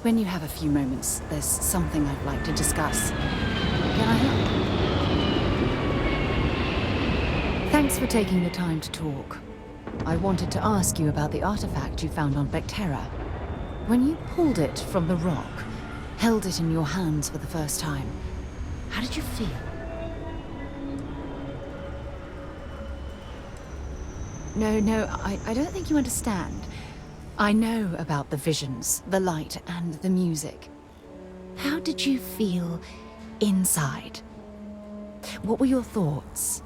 When you have a few moments, there's something I'd like to discuss. Can I help? Thanks for taking the time to talk. I wanted to ask you about the artifact you found on Vectera. When you pulled it from the rock, held it in your hands for the first time, how did you feel? No, I don't think you understand. I know about the visions, the light, and the music. How did you feel inside? What were your thoughts?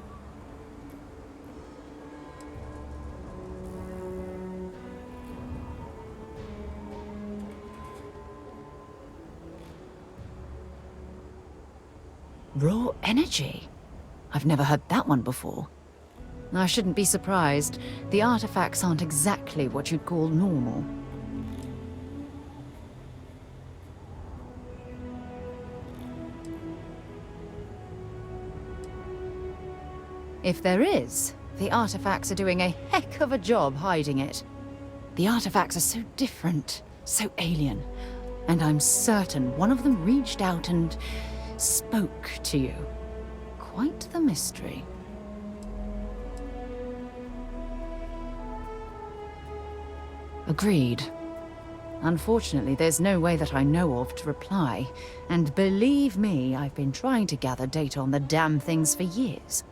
Raw energy? I've never heard that one before. I shouldn't be surprised. The artifacts aren't exactly what you'd call normal. If there is, the artifacts are doing a heck of a job hiding it. The artifacts are so different, so alien, and I'm certain one of them reached out and spoke to you. Quite the mystery. Agreed. Unfortunately, there's no way that I know of to reply. And believe me, I've been trying to gather data on the damn things for years.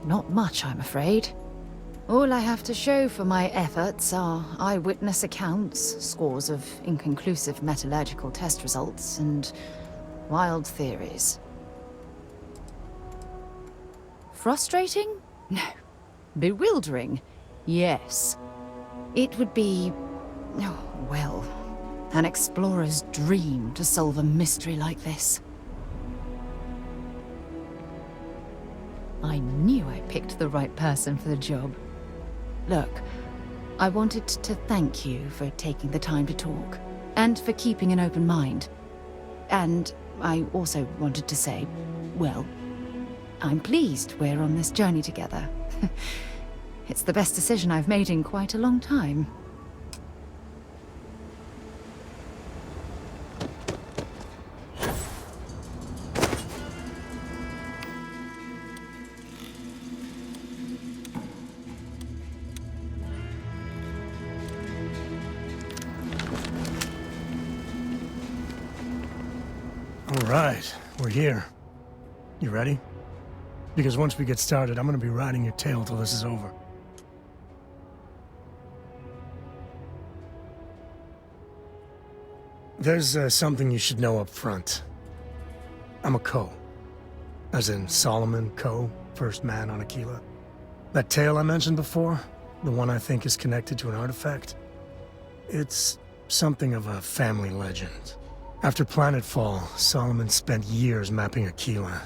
Not much, I'm afraid. All I have to show for my efforts are eyewitness accounts, scores of inconclusive metallurgical test results, and wild theories. Frustrating? No. Bewildering? Yes. It would be, oh, well, an explorer's dream to solve a mystery like this. I knew I picked the right person for the job. Look, I wanted to thank you for taking the time to talk, and for keeping an open mind. And I also wanted to say, well, I'm pleased we're on this journey together. It's the best decision I've made in quite a long time. All right, we're here. You ready? Because once we get started, I'm gonna be riding your tail till this is over. There's something you should know up front. I'm a Co. As in Solomon Co., first man on Aquila. That tale I mentioned before, the one I think is connected to an artifact, it's something of a family legend. After planetfall, Solomon spent years mapping Aquila,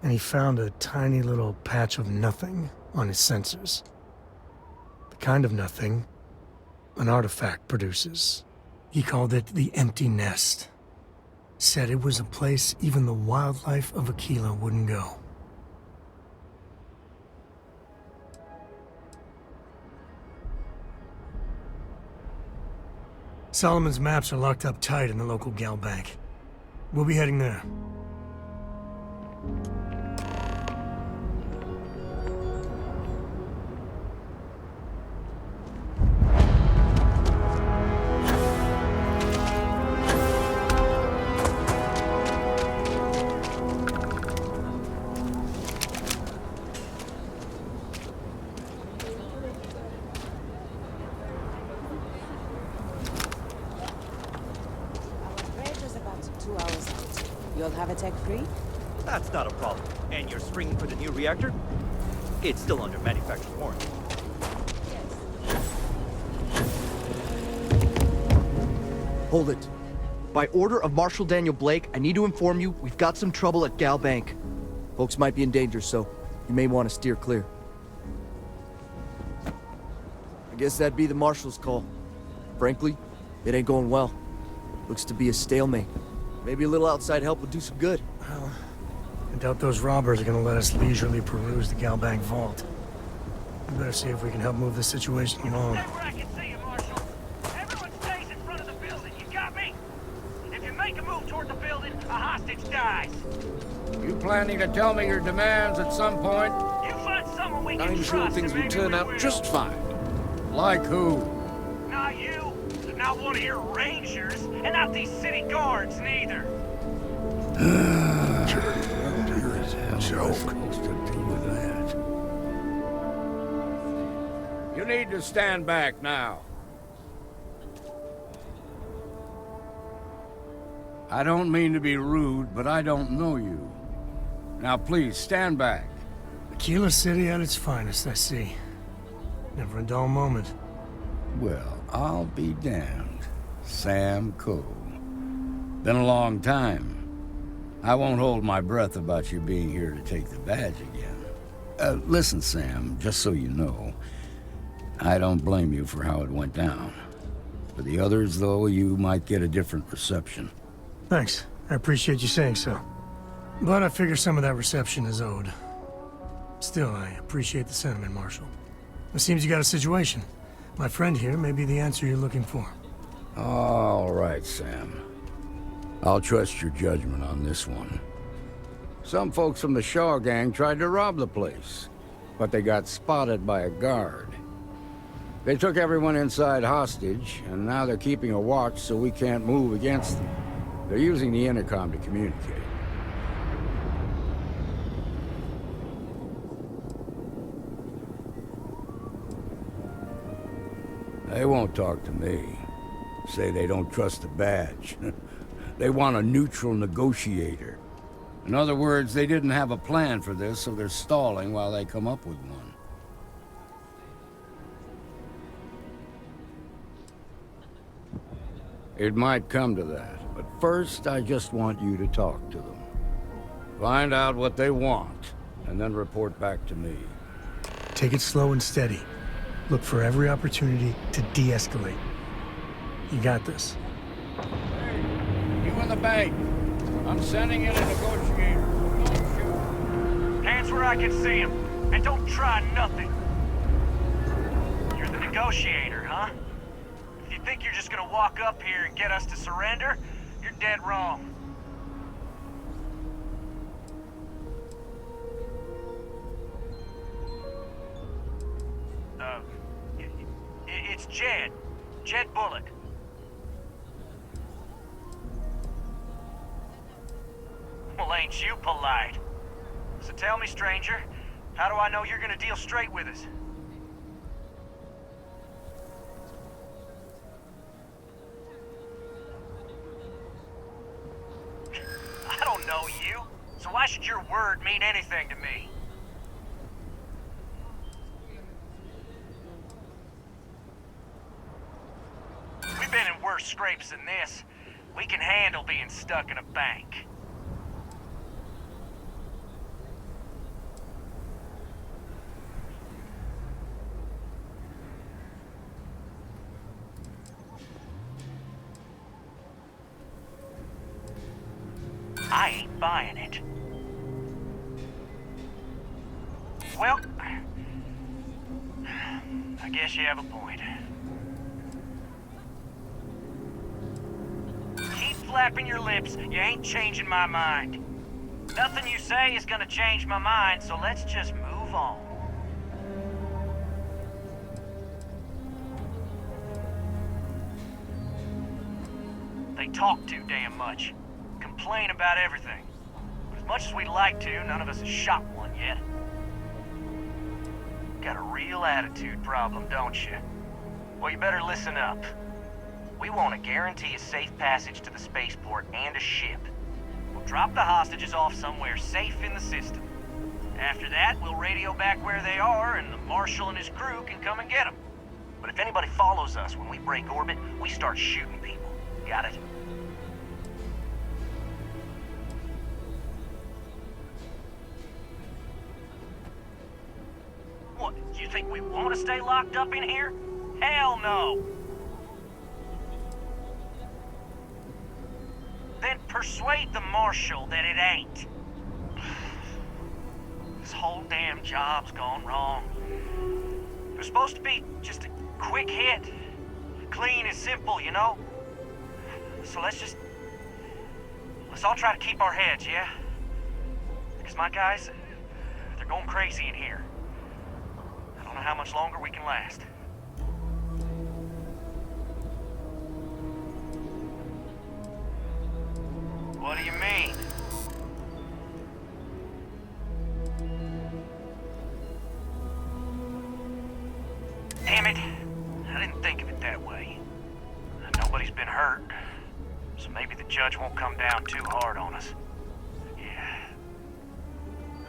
and he found a tiny little patch of nothing on his sensors. The kind of nothing an artifact produces. He called it the Empty Nest. Said it was a place even the wildlife of Aquila wouldn't go. Solomon's maps are locked up tight in the local gal bank. We'll be heading there. You'll have a tech free? That's not a problem. And you're springing for the new reactor? It's still under manufacturer's warranty. Hold it. By order of Marshal Daniel Blake, I need to inform you we've got some trouble at Gal Bank. Folks might be in danger, so you may want to steer clear. I guess that'd be the Marshal's call. Frankly, it ain't going well. Looks to be a stalemate. Maybe a little outside help would do some good. Well, I doubt those robbers are gonna let us leisurely peruse the Galbank vault. We better see if we can help move this situation along. Stay where I can see you, Marshal. Everyone stays in front of the building. You got me? If you make a move toward the building, a hostage dies. You planning to tell me your demands at some point? You find someone we can I'm trust, sure things and will maybe turn we out will. just fine. Like who? Not you, not one of your rangers, and not these city guards neither. Joke. You need to stand back now. I don't mean to be rude, but I don't know you. Now please, stand back. Aquila City at its finest, I see. Never a dull moment. Well, I'll be damned. Sam Coe. Been a long time. I won't hold my breath about you being here to take the badge again. Listen, Sam, just so you know, I don't blame you for how it went down. For the others, though, you might get a different reception. Thanks. I appreciate you saying so. But I figure some of that reception is owed. Still, I appreciate the sentiment, Marshal. It seems you got a situation. My friend here may be the answer you're looking for. All right, Sam. I'll trust your judgment on this one. Some folks from the Shaw gang tried to rob the place, but they got spotted by a guard. They took everyone inside hostage, and now they're keeping a watch so we can't move against them. They're using the intercom to communicate. They won't talk to me. Say they don't trust the badge. They want a neutral negotiator. In other words, they didn't have a plan for this, so they're stalling while they come up with one. It might come to that, but first I just want you to talk to them. Find out what they want, and then report back to me. Take it slow and steady. Look for every opportunity to de-escalate. You got this. Hey, you in the bank. I'm sending in a negotiator. Don't shoot. Hands where I can see him, and don't try nothing. You're the negotiator, huh? If you think you're just gonna walk up here and get us to surrender, you're dead wrong. It's Jed. Jed Bullock. Well, ain't you polite? So tell me, stranger, how do I know you're gonna deal straight with us? I don't know you, so why should your word mean anything to me? We've been in worse scrapes than this. We can handle being stuck in a bank. I ain't buying it. Well, I guess you have a point. Keep flapping your lips, you ain't changing my mind. Nothing you say is gonna change my mind, so let's just move on. They talk too damn much. Complain about everything. But as much as we'd like to, none of us has shot one yet. Got a real attitude problem, don't you? Well, you better listen up. We want to guarantee a safe passage to the spaceport and a ship. We'll drop the hostages off somewhere safe in the system. After that, we'll radio back where they are, and the Marshal and his crew can come and get them. But if anybody follows us when we break orbit, we start shooting people. Got it? What, you think we want to stay locked up in here? Hell no! Persuade the marshal that it ain't. This whole damn job's gone wrong. It was supposed to be just a quick hit. Clean and simple, you know? So let's all try to keep our heads, yeah? Because my guys, they're going crazy in here. I don't know how much longer we can last. What do you mean? Damn it. I didn't think of it that way. Nobody's been hurt, so maybe the judge won't come down too hard on us. Yeah.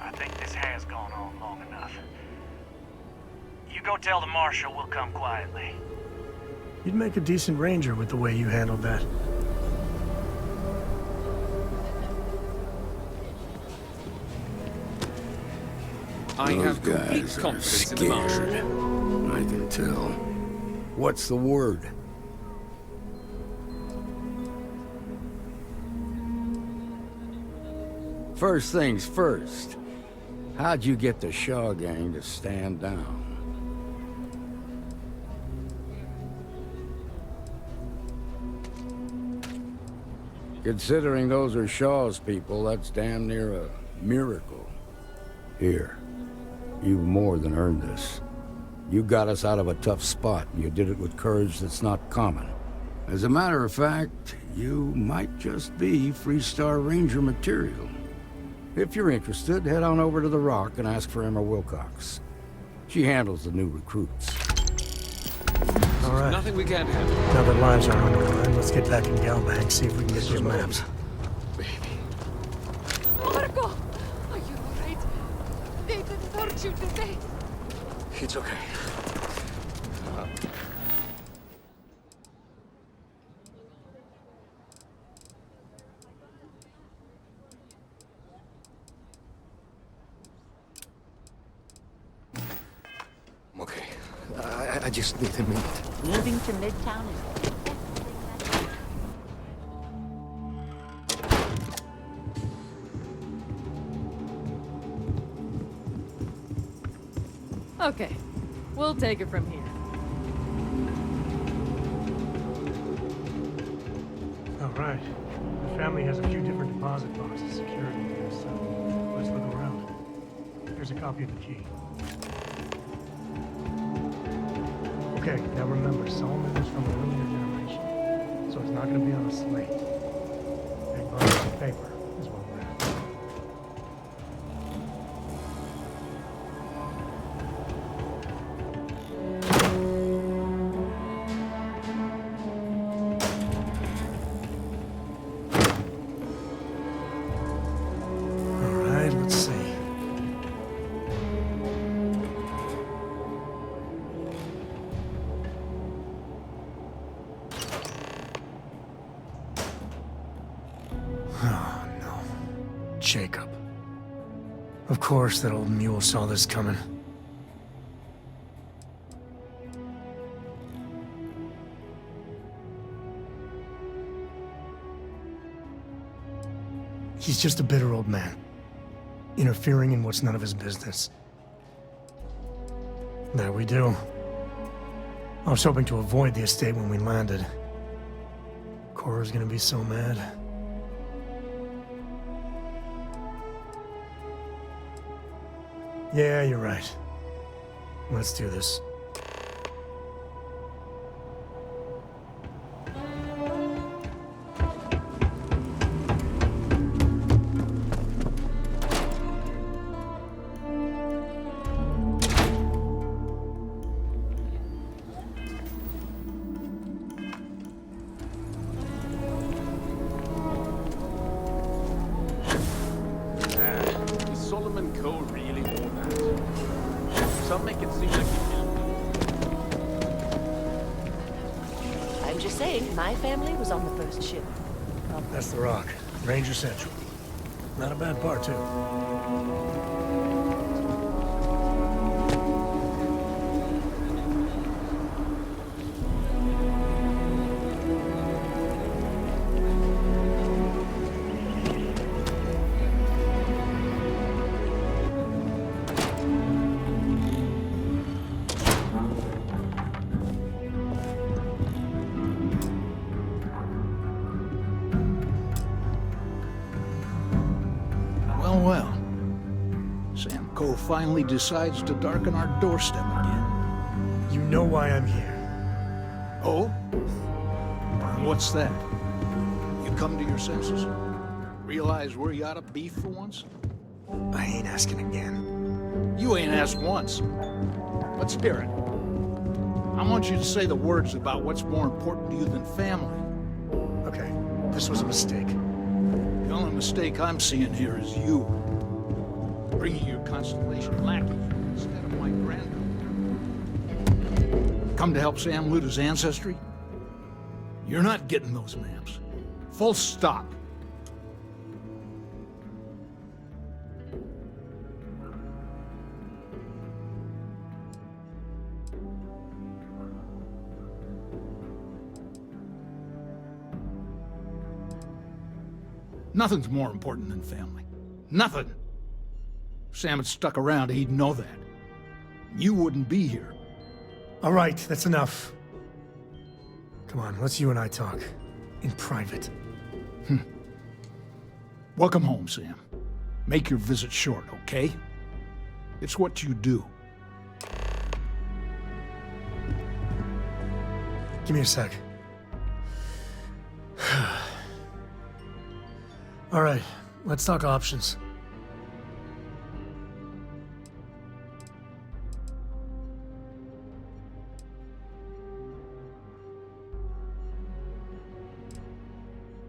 I think this has gone on long enough. You go tell the marshal we'll come quietly. You'd make a decent ranger with the way you handled that. I Those have complete guys are confidence in the marshal. scared. I can tell. What's the word? First things first. How'd you get the Shaw gang to stand down? Considering those are Shaw's people, that's damn near a miracle. Here, you've more than earned this. You got us out of a tough spot, and you did it with courage that's not common. As a matter of fact, you might just be Freestar Ranger material. If you're interested, head on over to the Rock and ask for Emma Wilcox. She handles the new recruits. All right. Nothing we can't handle. Now that lives are on the line, let's get back in Galbank, see if we can get those maps. Marco! Are you alright? They didn't hurt you, did they? It's okay. I'm okay. I just need a minute. Moving to Midtown is Okay. We'll take it from here. All right. The family has a few different deposit boxes secured in here, so let's look around. Here's a copy of the key. Okay, now remember, Solomon is from an earlier generation, so it's not going to be on a slate. Big bundles of paper is what we're after. All right, let's see. Oh, no. Jacob. Of course that old mule saw this coming. He's just a bitter old man, interfering in what's none of his business. There we do. I was hoping to avoid the estate when we landed. Cora's gonna be so mad. Yeah, you're right. Let's do this. Is Solomon Cole really all that? Some make it seem like he killed me. I'm just saying, my family was on the first ship. That's the Rock. Ranger Central. Not a bad part, too. well. Sam Coe finally decides to darken our doorstep again. You know why I'm here. Oh? What's that? You come to your senses? Realize where you ought to be for once? I ain't asking again. You ain't asked once. Let's hear it. I want you to say the words about what's more important to you than family. Okay, this was a mistake. The only mistake I'm seeing here is you. Bringing your Constellation lackey instead of my granddaughter. Come to help Sam loot his ancestry? You're not getting those maps. Full stop. Nothing's more important than family. Nothing. If Sam had stuck around, he'd know that. You wouldn't be here. All right, that's enough. Come on, let's you and I talk. In private. Welcome home, Sam. Make your visit short, okay? It's what you do. Give me a sec. All right, let's talk options.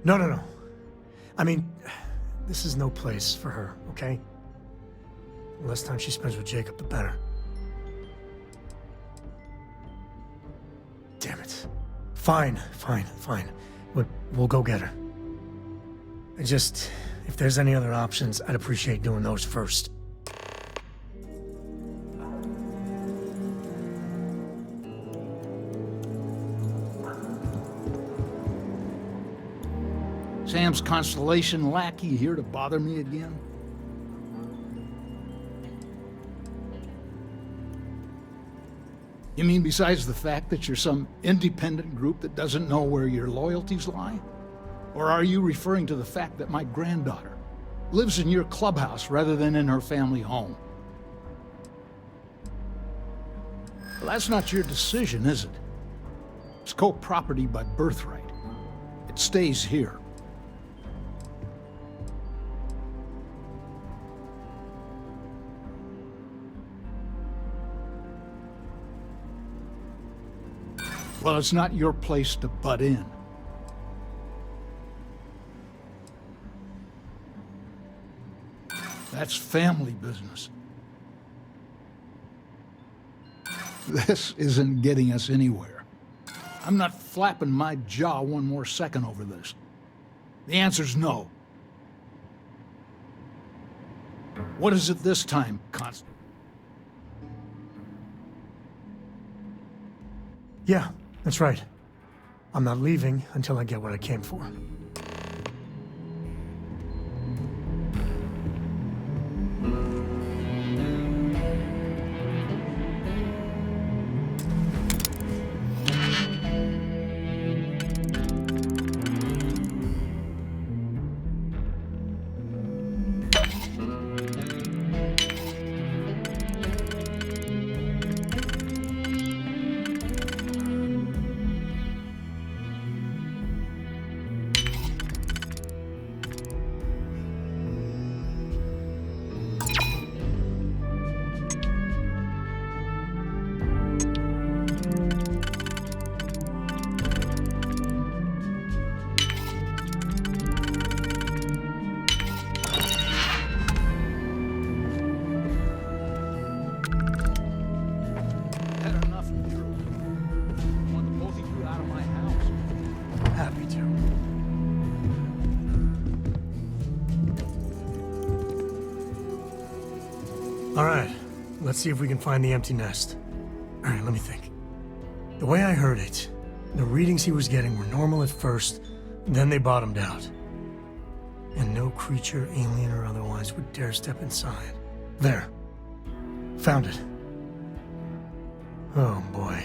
No. I mean, this is no place for her, okay? The less time she spends with Jacob, the better. Damn it. Fine. We'll go get her. If there's any other options, I'd appreciate doing those first. Sam's Constellation lackey here to bother me again? You mean besides the fact that you're some independent group that doesn't know where your loyalties lie? Or are you referring to the fact that my granddaughter lives in your clubhouse rather than in her family home? Well, that's not your decision, is it? It's co-property by birthright. It stays here. Well, it's not your place to butt in. That's family business. This isn't getting us anywhere. I'm not flapping my jaw one more second over this. The answer's no. What is it this time, Constant? Yeah, that's right. I'm not leaving until I get what I came for. All right, let's see if we can find the empty nest. All right, let me think. The way I heard it, the readings he was getting were normal at first, then they bottomed out. And no creature, alien or otherwise, would dare step inside. There. Found it. Oh, boy.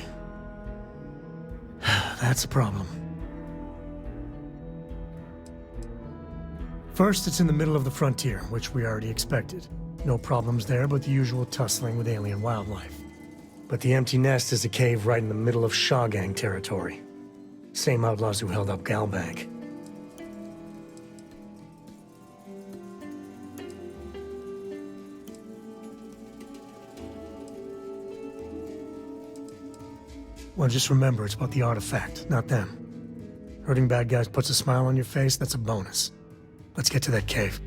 That's a problem. First, it's in the middle of the frontier, which we already expected. No problems there, but the usual tussling with alien wildlife. But the empty nest is a cave right in the middle of Shaw Gang territory. Same outlaws who held up Galbank. Well, just remember, it's about the artifact, not them. Hurting bad guys puts a smile on your face, that's a bonus. Let's get to that cave.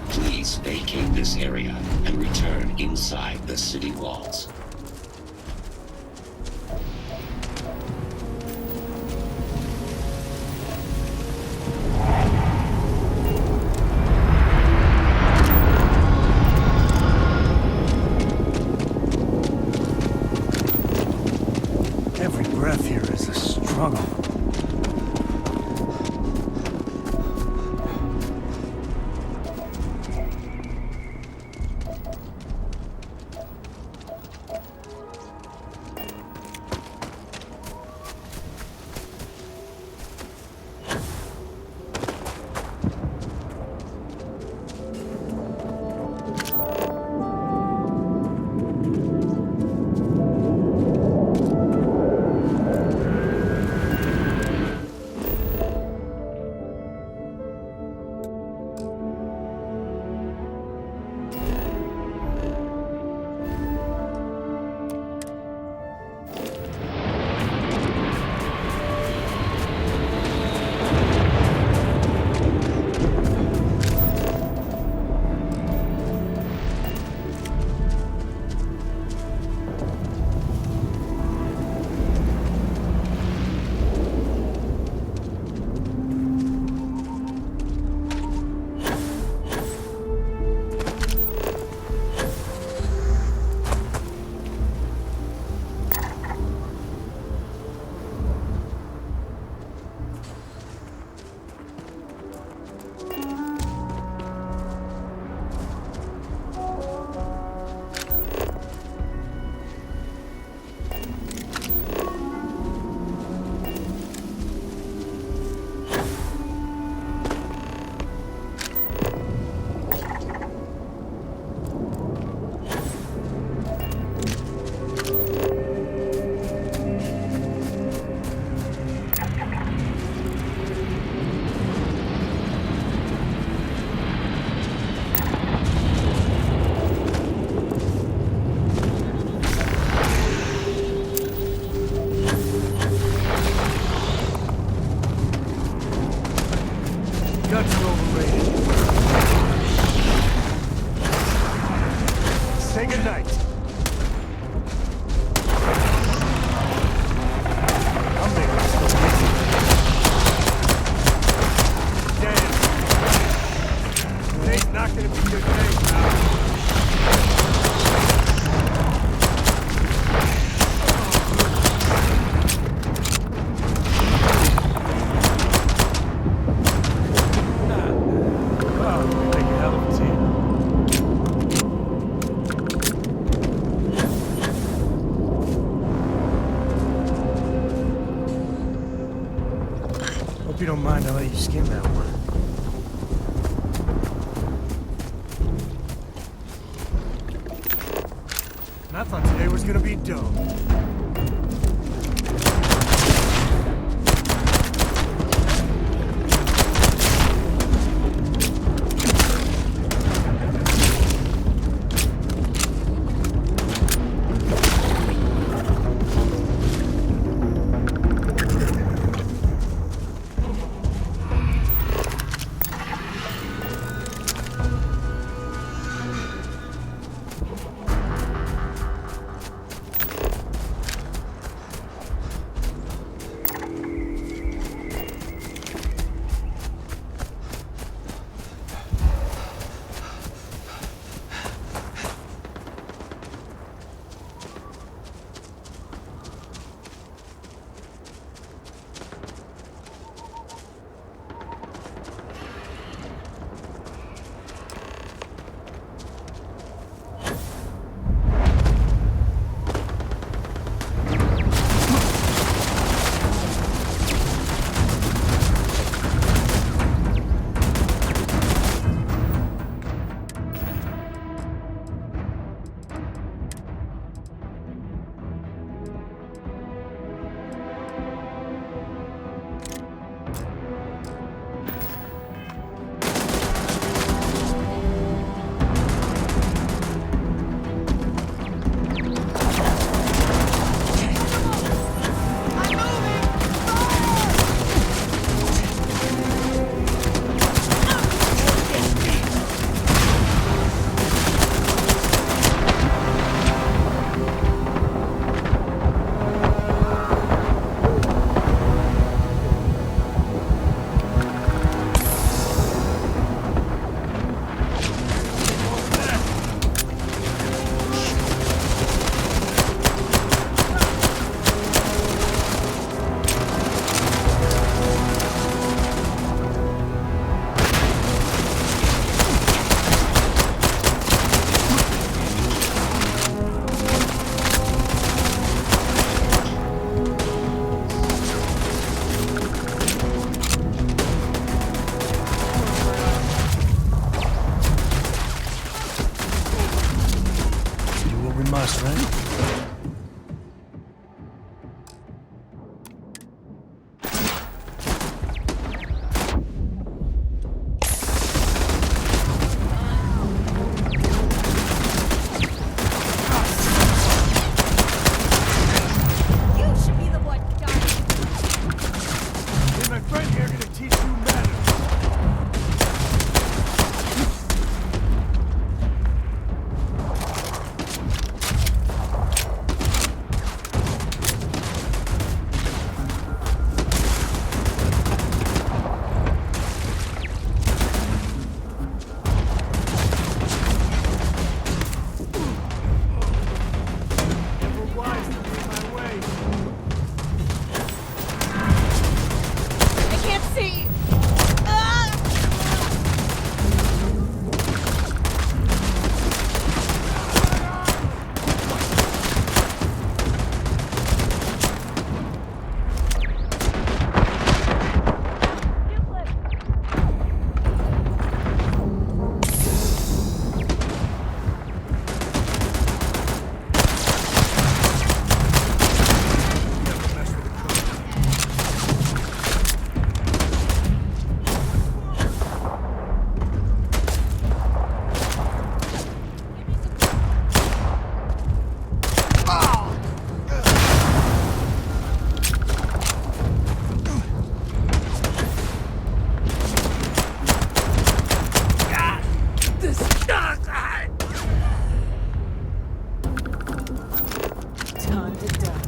Please vacate this area and return inside the city walls. Every breath here is a struggle. Guns are overrated. Say goodnight. I'm there. Damn. Today's not gonna be a good day, pal. Hope you don't mind I let you skim that one. And I thought today was gonna be dope. must, right? You should be the one dying. Hey, my friend here gonna teach you manners. Never wise to leave my way. I can't see. Ah! Time to die.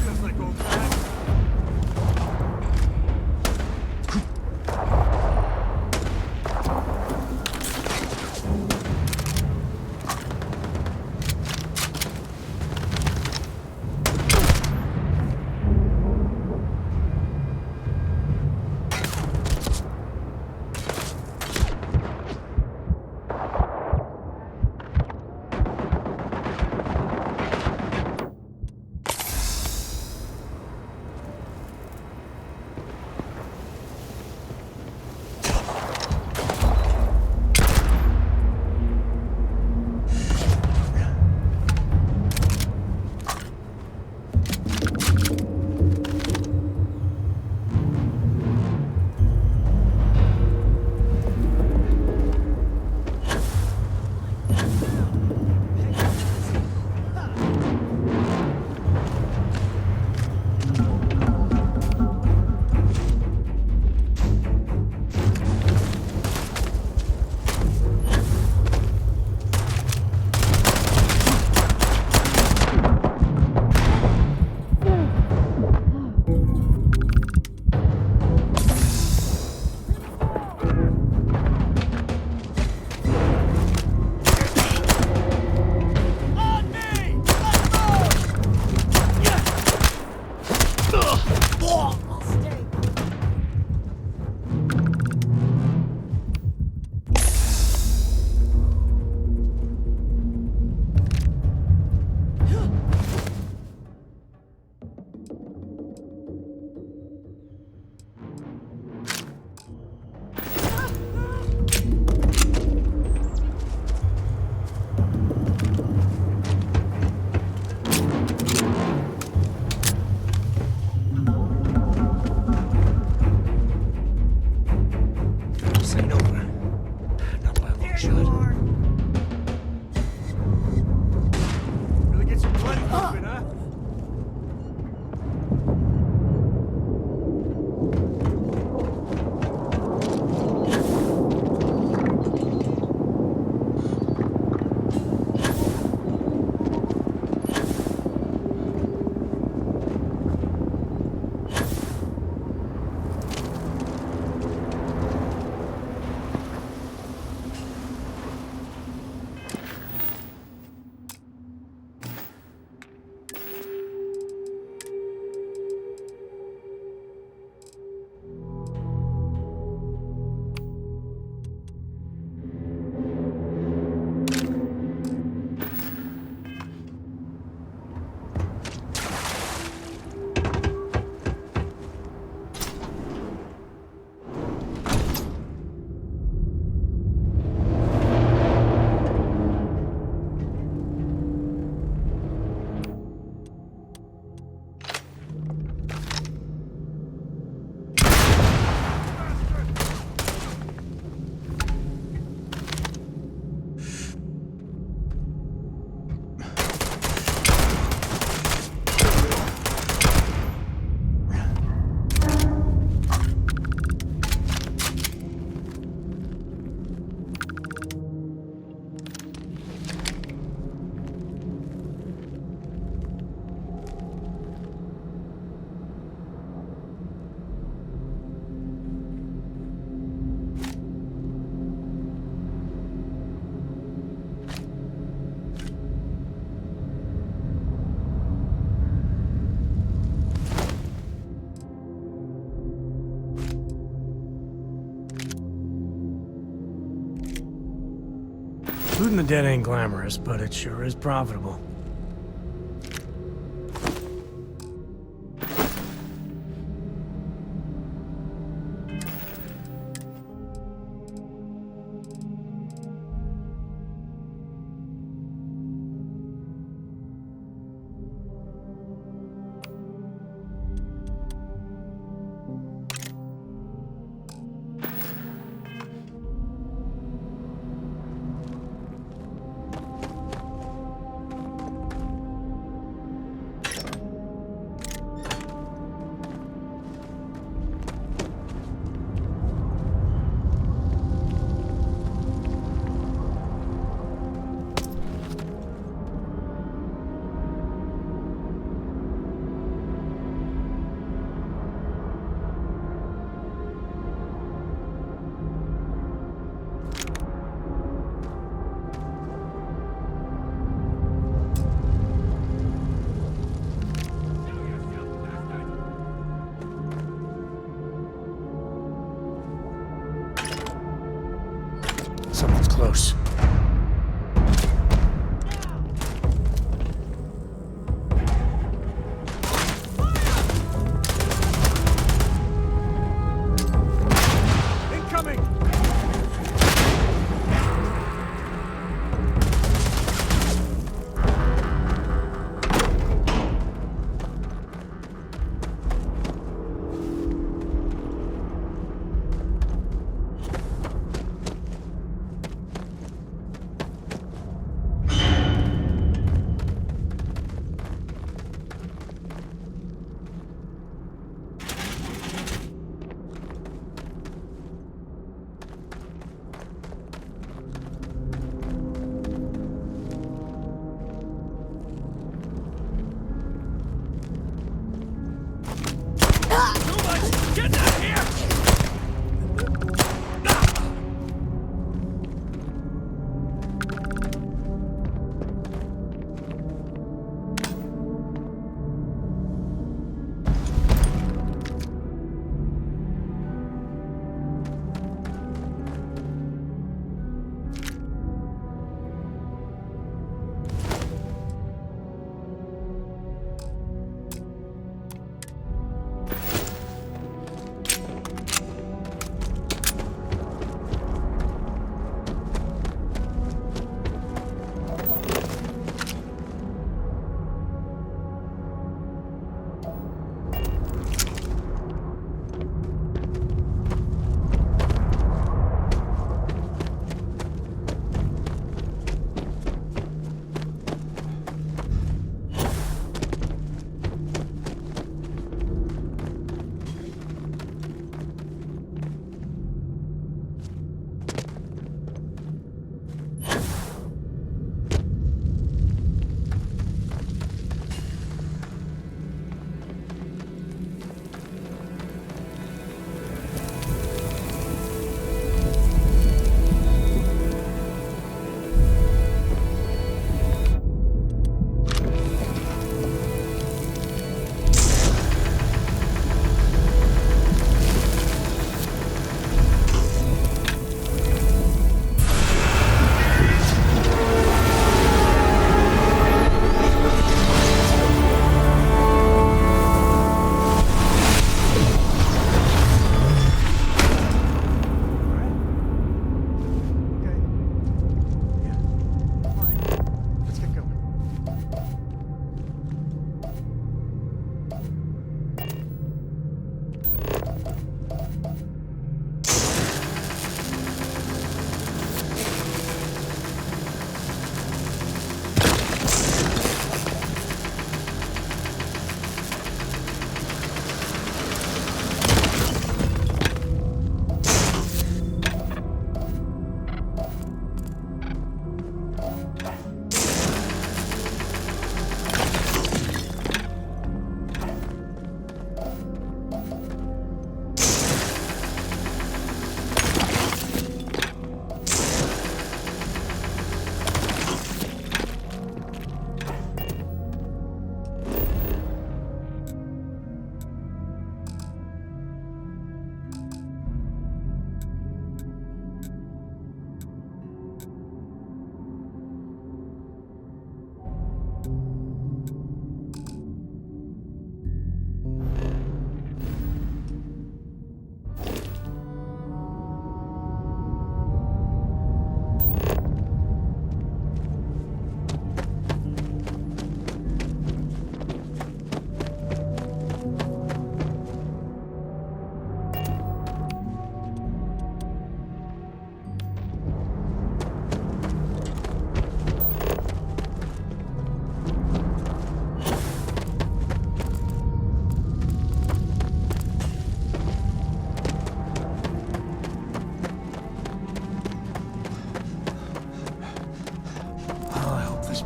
Feels like old times. Shooting the dead ain't glamorous, but it sure is profitable. Something's close.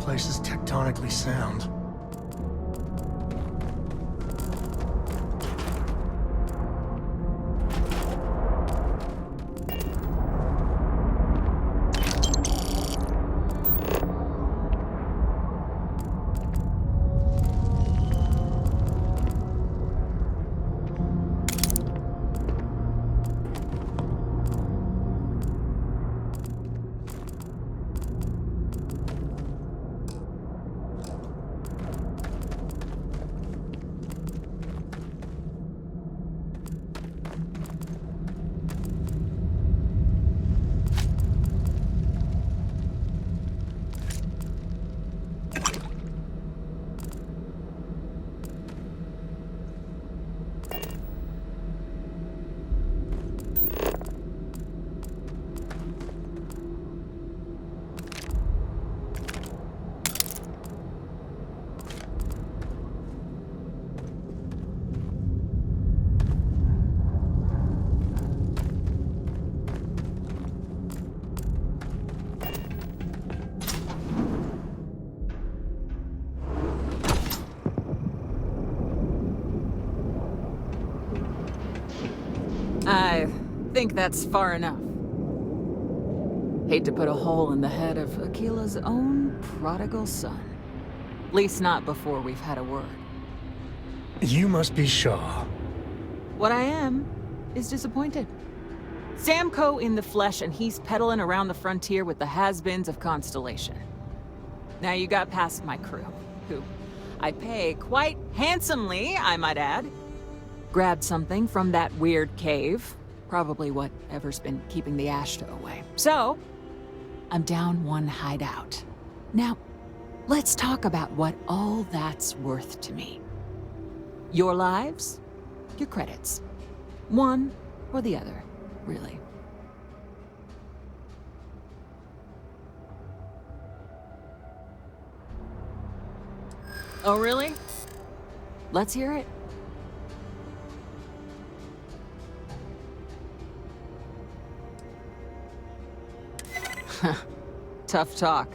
place is tectonically sound. I think that's far enough. Hate to put a hole in the head of Akila's own prodigal son. At least not before we've had a word. You must be Shaw. What I am is disappointed. Sam Coe in the flesh, and he's peddling around the frontier with the has-beens of Constellation. Now you got past my crew, who I pay quite handsomely, I might add. Grabbed something from that weird cave. Probably whatever's been keeping the Ashta away. So, I'm down one hideout. Now, let's talk about what all that's worth to me. Your lives, your credits. One or the other, really. Oh, really? Let's hear it. Tough talk.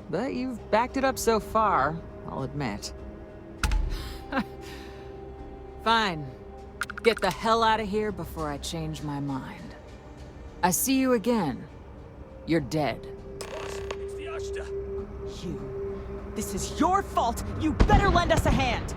But you've backed it up so far, I'll admit. Fine. Get the hell out of here before I change my mind. I see you again. You're dead. It's the Ashta. You. This is your fault! You better lend us a hand!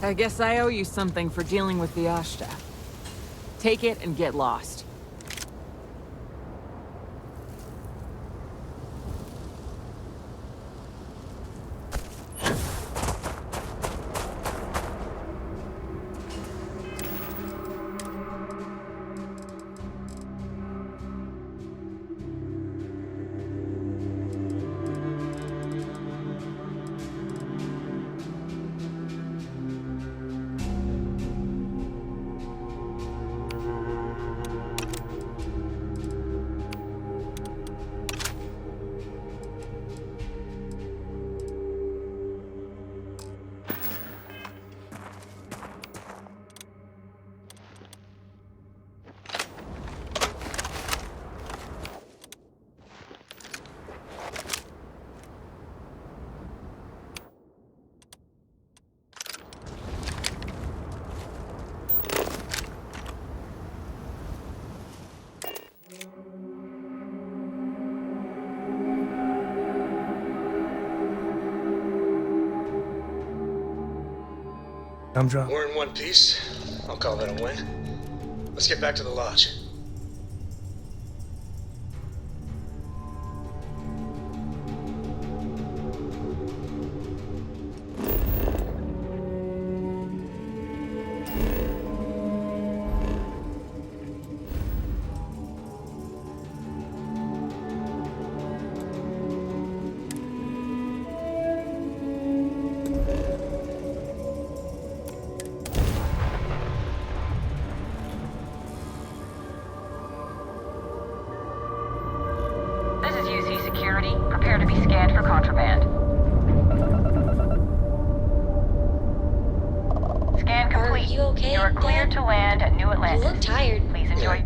I guess I owe you something for dealing with the Ashta. Take it and get lost. Gumdrop. We're in one piece. I'll call that a win. Let's get back to the lodge. Prepare to be scanned for contraband. Scan complete. Are you okay? You are cleared to land at New Atlantis. You look tired. Please enjoy.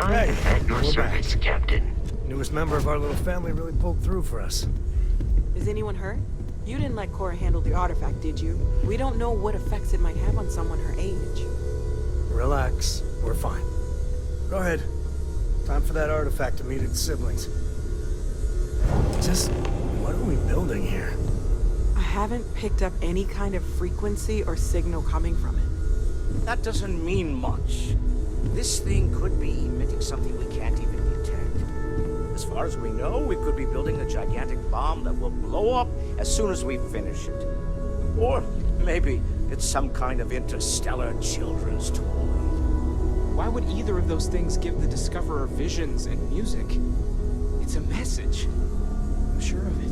Hey, At your we're service, back. Captain. Newest member of our little family really pulled through for us. Is anyone hurt? You didn't let Cora handle the artifact, did you? We don't know what effects it might have on someone her age. Relax, we're fine. Go ahead. Time for that artifact to meet its siblings. Just, what are we building here? I haven't picked up any kind of frequency or signal coming from it. That doesn't mean much. This thing could be emitting something we can't even detect. As far as we know, we could be building a gigantic bomb that will blow up as soon as we finish it. Or maybe it's some kind of interstellar children's toy. Why would either of those things give the Discoverer visions and music? It's a message. I'm sure of it.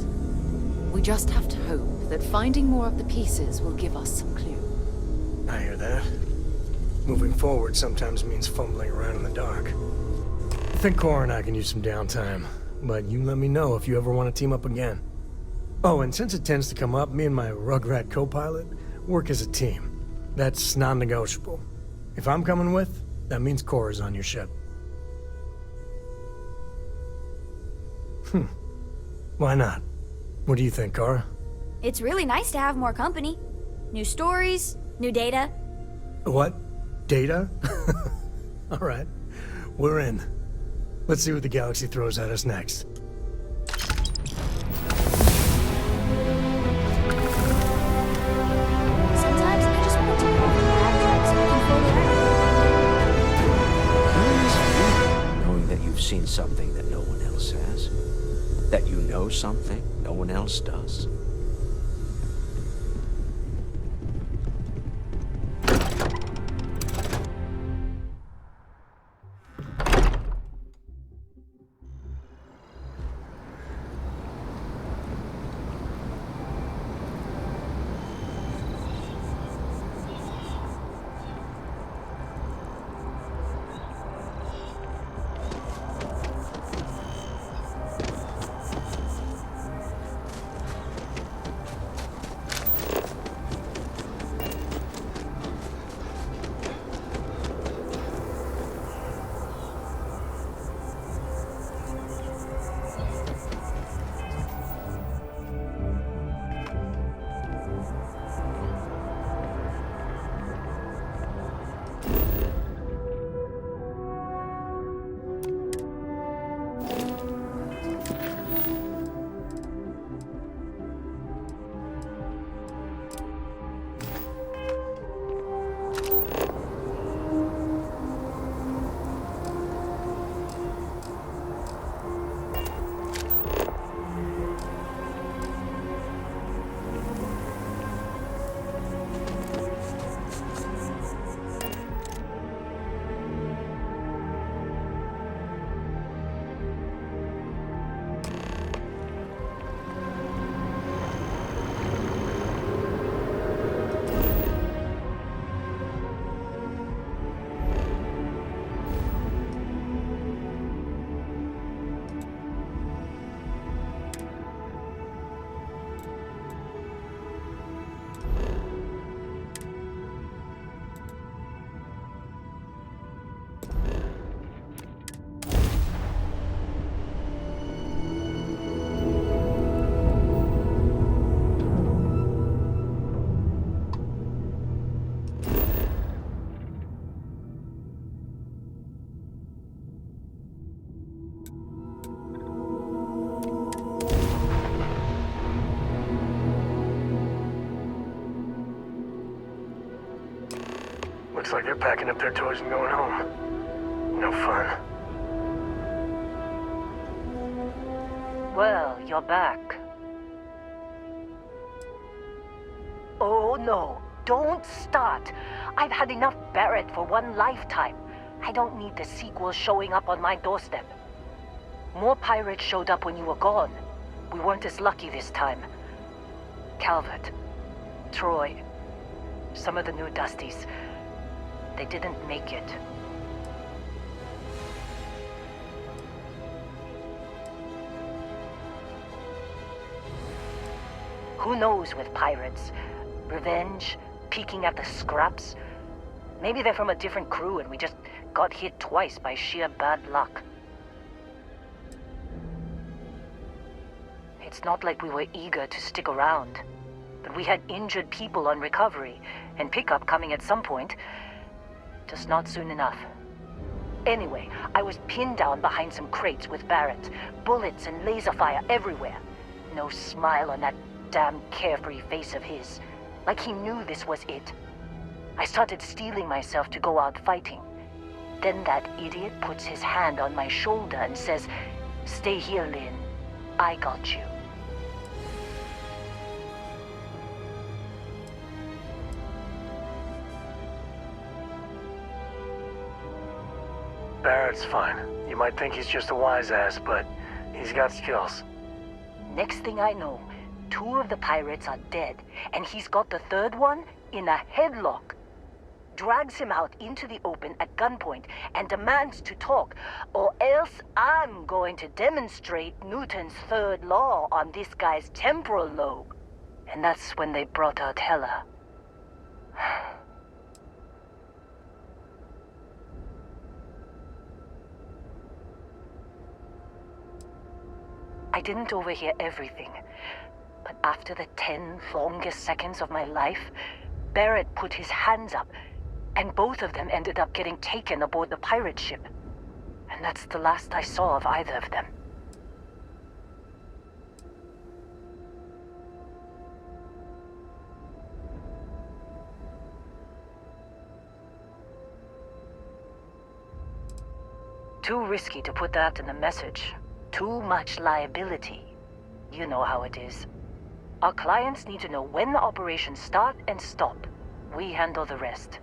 We just have to hope that finding more of the pieces will give us some clue. I hear that. Moving forward sometimes means fumbling around in the dark. I think Cora and I can use some downtime, but you let me know if you ever want to team up again. Oh, and since it tends to come up, me and my Rugrat co-pilot work as a team. That's non-negotiable. If I'm coming with, that means Cora's on your ship. Why not? What do you think, Cora? It's really nice to have more company. New stories, new data. What? Data? All right, we're in. Let's see what the galaxy throws at us next. Sometimes I just want to go over bad drugs and control the Knowing that you've seen something that no one else has. That you know something no one else does. Looks like they're packing up their toys and going home. No fun. Well, you're back. Oh no, don't start. I've had enough Barrett for one lifetime. I don't need the sequel showing up on my doorstep. More pirates showed up when you were gone. We weren't as lucky this time. Calvert, Troy, some of the new Dusties, they didn't make it. Who knows with pirates? Revenge, peeking at the scraps. Maybe they're from a different crew and we just got hit twice by sheer bad luck. It's not like we were eager to stick around, but we had injured people on recovery and pickup coming at some point. Just not soon enough. Anyway, I was pinned down behind some crates with Barrett, bullets and laser fire everywhere. No smile on that damn carefree face of his, like he knew this was it. I started steeling myself to go out fighting. Then that idiot puts his hand on my shoulder and says, "Stay here, Lynn. I got you." Barrett's fine. You might think he's just a wise ass, but he's got skills. Next thing I know, 2 of the pirates are dead, and he's got the 3rd one in a headlock. Drags him out into the open at gunpoint and demands to talk, or else I'm going to demonstrate Newton's 3rd law on this guy's temporal lobe. And that's when they brought out Hella. I didn't overhear everything, but after the 10 longest seconds of my life, Barrett put his hands up, and both of them ended up getting taken aboard the pirate ship. And that's the last I saw of either of them. Too risky to put that in the message. Too much liability. You know how it is. Our clients need to know when the operations start and stop. We handle the rest.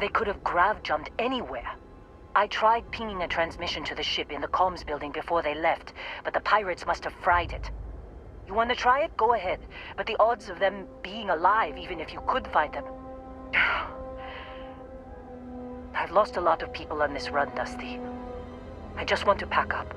They could have grav-jumped anywhere. I tried pinging a transmission to the ship in the comms building before they left, but the pirates must have fried it. You want to try it? Go ahead. But the odds of them being alive, even if you could find them... I've lost a lot of people on this run, Dusty. I just want to pack up.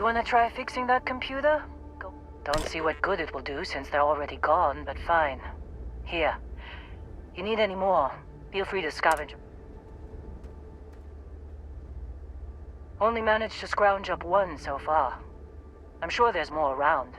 want to try fixing that computer? Go. Don't see what good it will do since they're already gone, but fine. Here. You need any more? Feel free to scavenge. Only managed to scrounge up one so far. I'm sure there's more around.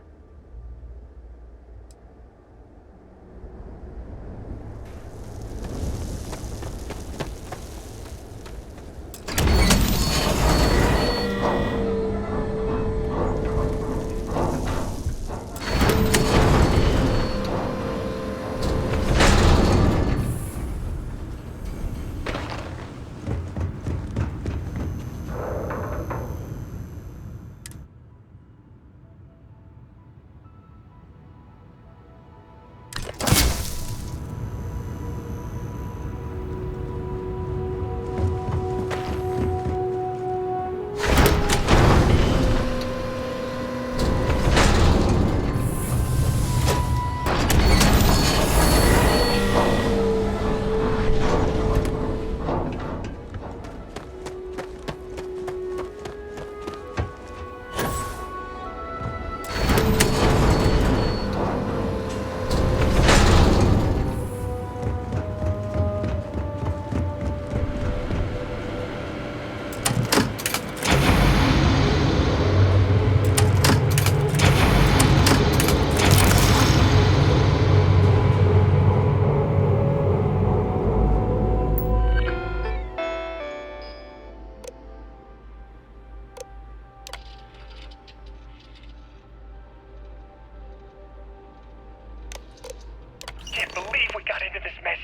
Can't believe we got into this mess.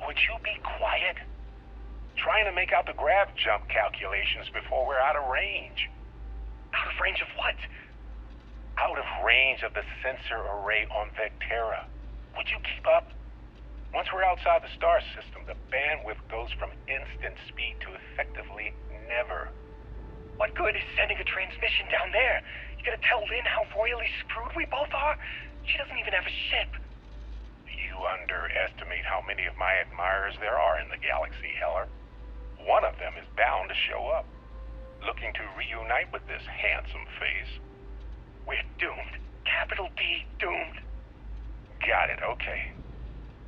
Would you be quiet? Trying to make out the grav jump calculations before we're out of range. Out of range of what? Out of range of the sensor array on Vectera. Would you keep up? Once we're outside the star system, the bandwidth goes from instant speed to effectively never. What good is sending a transmission down there? You gonna tell Lynn how royally screwed we both are? She doesn't even have a ship. You underestimate how many of my admirers there are in the galaxy, Heller. One of them is bound to show up, looking to reunite with this handsome face. We're doomed. Capital D, doomed. Got it, okay.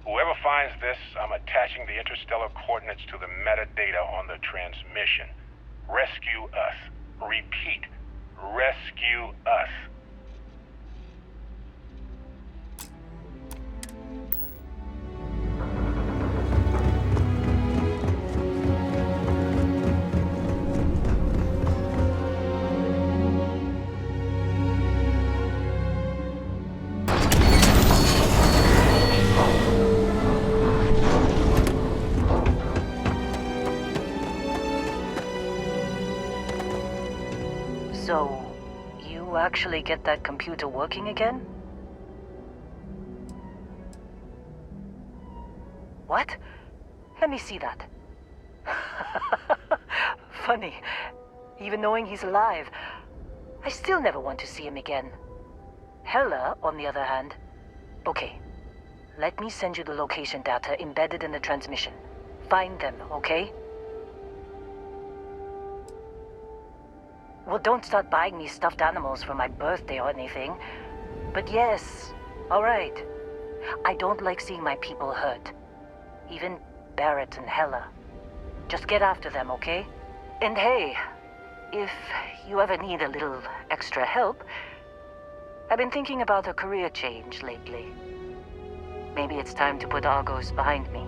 Whoever finds this, I'm attaching the interstellar coordinates to the metadata on the transmission. Rescue us. Repeat, rescue us. So, you actually get that computer working again? What? Let me see that. Funny. Even knowing he's alive, I still never want to see him again. Hella, on the other hand. Okay. Let me send you the location data embedded in the transmission. Find them, okay? Well, don't start buying me stuffed animals for my birthday or anything. But yes, all right. I don't like seeing my people hurt. Even Barrett and Hella. Just get after them, okay? And hey, if you ever need a little extra help, I've been thinking about a career change lately. Maybe it's time to put Argos behind me.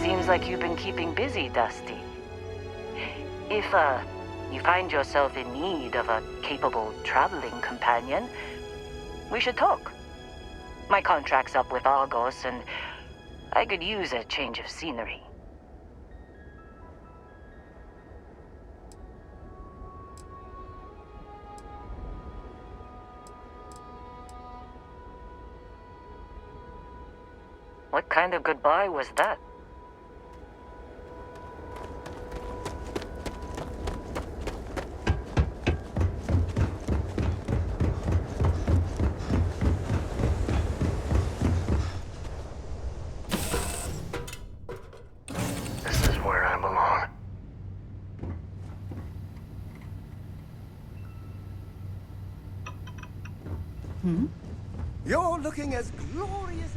Seems like you've been keeping busy, Dusty. If, you find yourself in need of a capable traveling companion, we should talk. My contract's up with Argos, and I could use a change of scenery. What kind of goodbye was that? You're looking as glorious